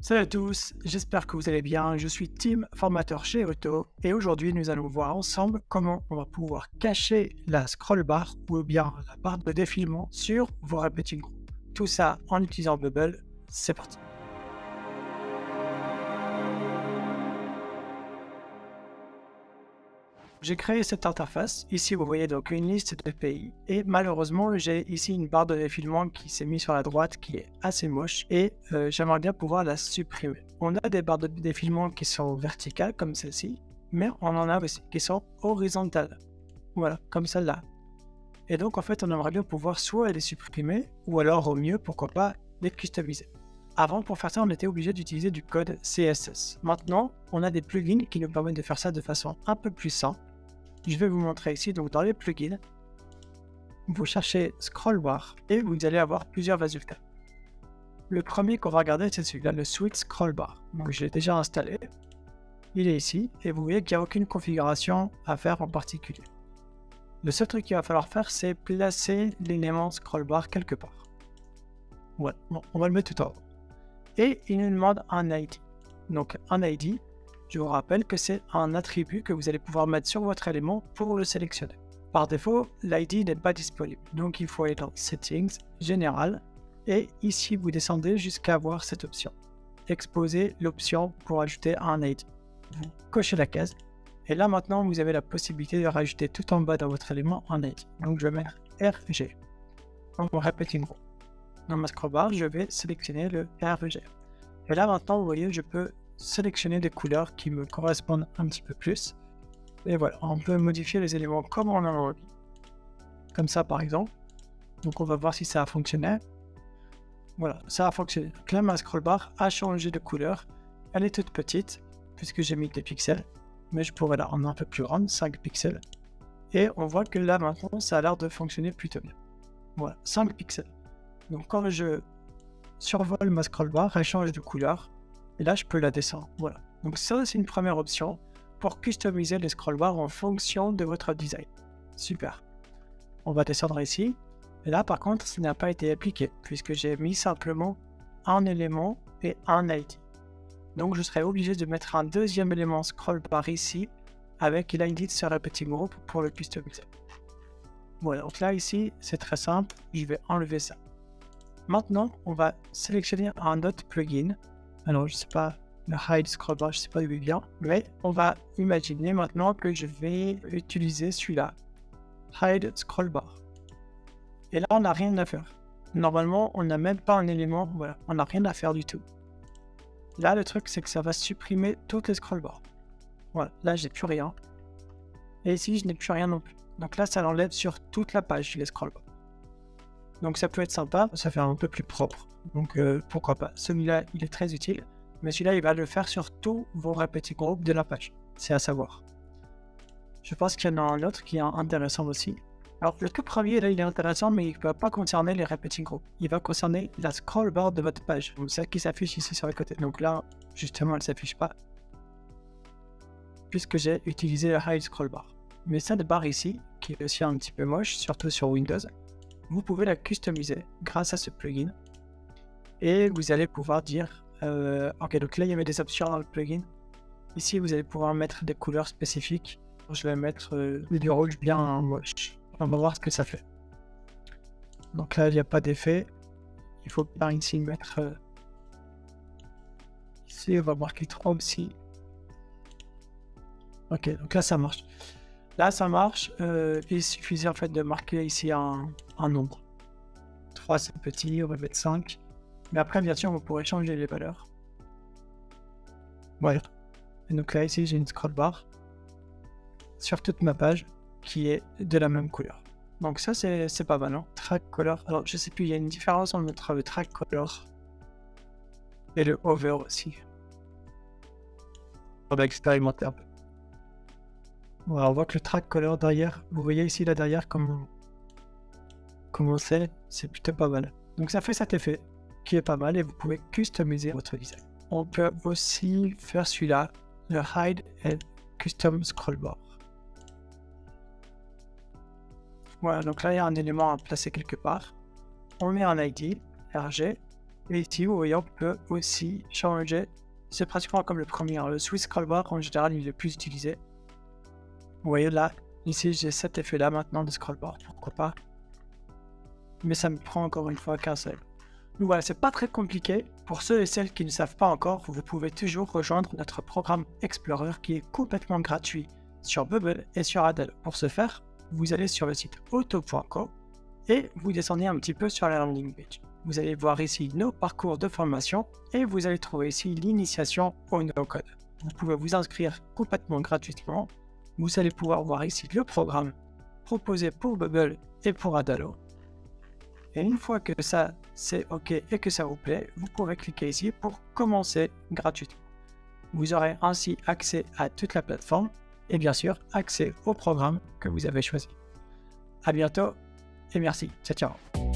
Salut à tous, j'espère que vous allez bien. Je suis Tim, formateur chez Auto, et aujourd'hui nous allons voir ensemble comment on va pouvoir cacher la scroll bar ou bien la barre de défilement sur vos repeating groups. Tout ça en utilisant Bubble. C'est parti. J'ai créé cette interface. Ici, vous voyez donc une liste de pays. Et malheureusement, j'ai ici une barre de défilement qui s'est mise sur la droite qui est assez moche. Et j'aimerais bien pouvoir la supprimer. On a des barres de défilement qui sont verticales, comme celle-ci. Mais on en a aussi qui sont horizontales. Voilà, comme celle-là. Et donc, en fait, on aimerait bien pouvoir soit les supprimer, ou alors, au mieux, pourquoi pas, les customiser. Avant, pour faire ça, on était obligé d'utiliser du code CSS. Maintenant, on a des plugins qui nous permettent de faire ça de façon un peu plus simple. Je vais vous montrer ici, donc dans les plugins, vous cherchez scroll bar et vous allez avoir plusieurs résultats. Le premier qu'on va regarder, c'est celui-là, le Switch Scroll Bar. Donc je l'ai déjà installé, il est ici et vous voyez qu'il n'y a aucune configuration à faire en particulier. Le seul truc qu'il va falloir faire, c'est placer l'élément scroll bar quelque part. Voilà, bon, on va le mettre tout en haut. Et il nous demande un ID. Donc un ID, je vous rappelle que c'est un attribut que vous allez pouvoir mettre sur votre élément pour le sélectionner. Par défaut, l'ID n'est pas disponible. Donc il faut aller dans Settings, Général, et ici vous descendez jusqu'à avoir cette option. Exposer l'option pour ajouter un ID. Vous cochez la case, et là maintenant vous avez la possibilité de rajouter tout en bas dans votre élément un ID. Donc je vais mettre RG. Donc on répète une groupe. Dans ma scroll bar, je vais sélectionner le RG. Et là maintenant, vous voyez, je peux sélectionner des couleurs qui me correspondent un petit peu plus. Et voilà, on peut modifier les éléments comme on a envie. Comme ça par exemple. Donc on va voir si ça a fonctionné. Voilà, ça a fonctionné. Donc là, ma scroll bar a changé de couleur. Elle est toute petite, puisque j'ai mis des pixels. Mais je pourrais la rendre un peu plus grande, 5 pixels. Et on voit que là maintenant, ça a l'air de fonctionner plutôt bien. Voilà, 5 pixels. Donc quand je survole ma scroll bar, elle change de couleur. Et là, je peux la descendre. Voilà. Donc ça, c'est une première option pour customiser les scroll bars en fonction de votre design. Super. On va descendre ici. Et là, par contre, ça n'a pas été appliqué puisque j'ai mis simplement un élément et un ID. Donc, je serai obligé de mettre un deuxième élément scroll bar ici avec l'ID de ce repeating group pour le customiser. Voilà. Donc là, ici, c'est très simple. Je vais enlever ça. Maintenant, on va sélectionner un autre plugin. Alors, je sais pas, le hide scroll bar, je sais pas d'où il vient, mais on va imaginer maintenant que je vais utiliser celui-là, hide scroll bar. Et là, on n'a rien à faire. Normalement, on n'a même pas un élément, voilà, on n'a rien à faire du tout. Là, le truc, c'est que ça va supprimer toutes les scroll bars. Voilà, là, j'ai plus rien. Et ici, je n'ai plus rien non plus. Donc là, ça l'enlève sur toute la page, les scroll bars. Donc ça peut être sympa, ça fait un peu plus propre. Donc pourquoi pas. Celui-là, il est très utile. Mais celui-là, il va le faire sur tous vos repeating groups de la page. C'est à savoir. Je pense qu'il y en a un autre qui est intéressant aussi. Alors le tout premier, là, il est intéressant, mais il ne va pas concerner les repeating groups. Il va concerner la scroll bar de votre page. Donc celle qui s'affiche ici sur le côté. Donc là, justement, elle ne s'affiche pas. Puisque j'ai utilisé le hide scroll bar. Mais cette barre ici, qui est aussi un petit peu moche, surtout sur Windows, vous pouvez la customiser grâce à ce plugin. Et vous allez pouvoir dire, ok, donc là il y avait des options dans le plugin. Ici vous allez pouvoir mettre des couleurs spécifiques. Je vais mettre du rouge bien moche. On va voir ce que ça fait. Donc là il n'y a pas d'effet. Il faut bien ici mettre. Ici on va marquer 3 aussi. Ok, donc là ça marche. Là ça marche. Il suffisait en fait de marquer ici un nombre. 3 c'est petit, on va mettre 5. Mais après, bien sûr, vous pourrez changer les valeurs. Voilà. Et donc là, ici, j'ai une scroll bar sur toute ma page qui est de la même couleur. Donc ça, c'est pas mal, hein. Track color. Alors, je sais plus, il y a une différence entre le track color et le hover aussi. On va expérimenter un peu. Voilà, on voit que le track color derrière, vous voyez ici, là derrière, comment c'est plutôt pas mal. Donc ça fait cet effet qui est pas mal et vous pouvez customiser votre design. On peut aussi faire celui-là, le hide and custom scroll bar. Voilà, donc là il y a un élément à placer quelque part. On met un ID, RG, Et ici, vous voyez, on peut aussi changer. C'est pratiquement comme le premier. Le Swiss Scroll Bar, en général, il est le plus utilisé. Vous voyez là, ici, j'ai cet effet-là maintenant de scroll bar. Pourquoi pas? Mais ça me prend encore une fois qu'un seul. Donc voilà, c'est pas très compliqué. Pour ceux et celles qui ne savent pas encore, vous pouvez toujours rejoindre notre programme Explorer qui est complètement gratuit sur Bubble et sur Adalo. Pour ce faire, vous allez sur le site auto.co et vous descendez un petit peu sur la landing page. Vous allez voir ici nos parcours de formation et vous allez trouver ici l'initiation au no-code. Vous pouvez vous inscrire complètement gratuitement. Vous allez pouvoir voir ici le programme proposé pour Bubble et pour Adalo. Et une fois que ça c'est OK et que ça vous plaît, vous pouvez cliquer ici pour commencer gratuitement. Vous aurez ainsi accès à toute la plateforme et bien sûr accès au programme que vous avez choisi. À bientôt et merci. Ciao, ciao.